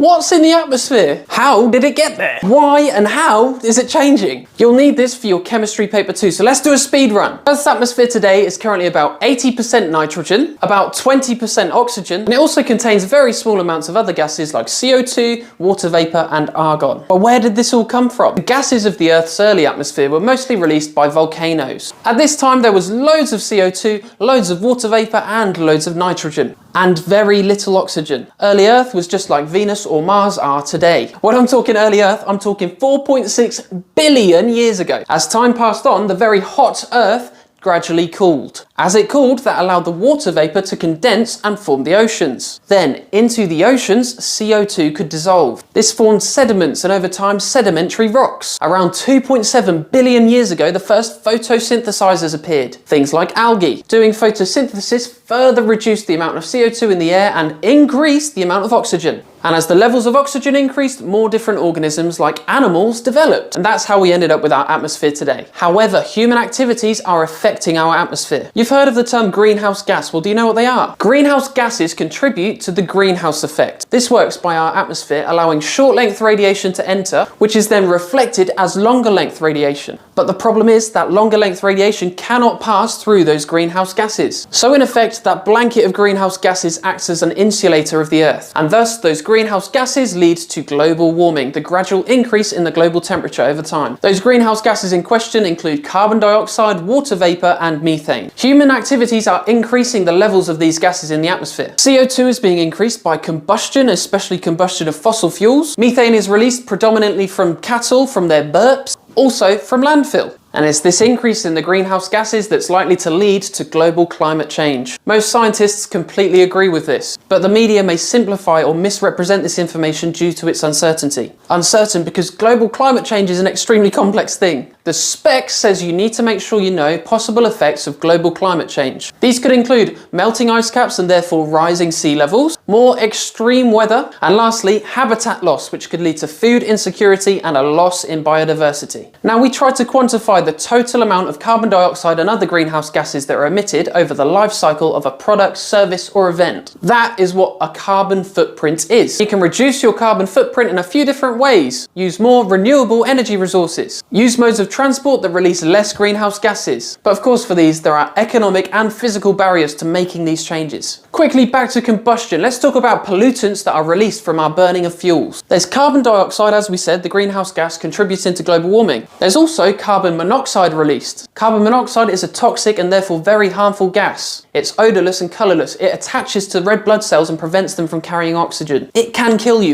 What's in the atmosphere? How did it get there? Why and how is it changing? You'll need this for your chemistry paper too, so let's do a speed run. Earth's atmosphere today is currently about 80% nitrogen, about 20% oxygen, and it also contains very small amounts of other gases like CO2, water vapor, and argon. But where did this all come from? The gases of the Earth's early atmosphere were mostly released by volcanoes. At this time, there was loads of CO2, loads of water vapor, and loads of nitrogen, and very little oxygen. Early Earth was just like Venus or Mars are today. When I'm talking early Earth, I'm talking 4.6 billion years ago. As time passed on, the very hot Earth gradually cooled. As it cooled, that allowed the water vapor to condense and form the oceans. Then, into the oceans, CO2 could dissolve. This formed sediments and over time sedimentary rocks. Around 2.7 billion years ago, the first photosynthesizers appeared. Things like algae. Doing photosynthesis further reduced the amount of CO2 in the air and increased the amount of oxygen. And as the levels of oxygen increased, more different organisms like animals developed. And that's how we ended up with our atmosphere today. However, human activities are affecting our atmosphere. You've heard of the term greenhouse gas. Well, do you know what they are? Greenhouse gases contribute to the greenhouse effect. This works by our atmosphere allowing short-length radiation to enter, which is then reflected as longer-length radiation. But the problem is that longer-length radiation cannot pass through those greenhouse gases. So in effect, that blanket of greenhouse gases acts as an insulator of the Earth. And thus, those greenhouse gases lead to global warming, the gradual increase in the global temperature over time. Those greenhouse gases in question include carbon dioxide, water vapor, and methane. Human activities are increasing the levels of these gases in the atmosphere. CO2 is being increased by combustion, especially combustion of fossil fuels. Methane is released predominantly from cattle, from their burps, also from landfill. And it's this increase in the greenhouse gases that's likely to lead to global climate change. Most scientists completely agree with this, but the media may simplify or misrepresent this information due to its uncertainty. Uncertain because global climate change is an extremely complex thing. The spec says you need to make sure you know possible effects of global climate change. These could include melting ice caps and therefore rising sea levels, more extreme weather, and lastly, habitat loss, which could lead to food insecurity and a loss in biodiversity. Now, we tried to quantify the total amount of carbon dioxide and other greenhouse gases that are emitted over the life cycle of a product, service, or event. That is what a carbon footprint is. You can reduce your carbon footprint in a few different ways. Use more renewable energy resources. Use modes of transport that release less greenhouse gases. But of course, for these, there are economic and physical barriers to making these changes. Quickly back to combustion. Let's talk about pollutants that are released from our burning of fuels. There's carbon dioxide, as we said, the greenhouse gas contributing to global warming. There's also carbon monoxide released. Carbon monoxide is a toxic and therefore very harmful gas. It's odorless and colorless. It attaches to red blood cells and prevents them from carrying oxygen. It can kill you.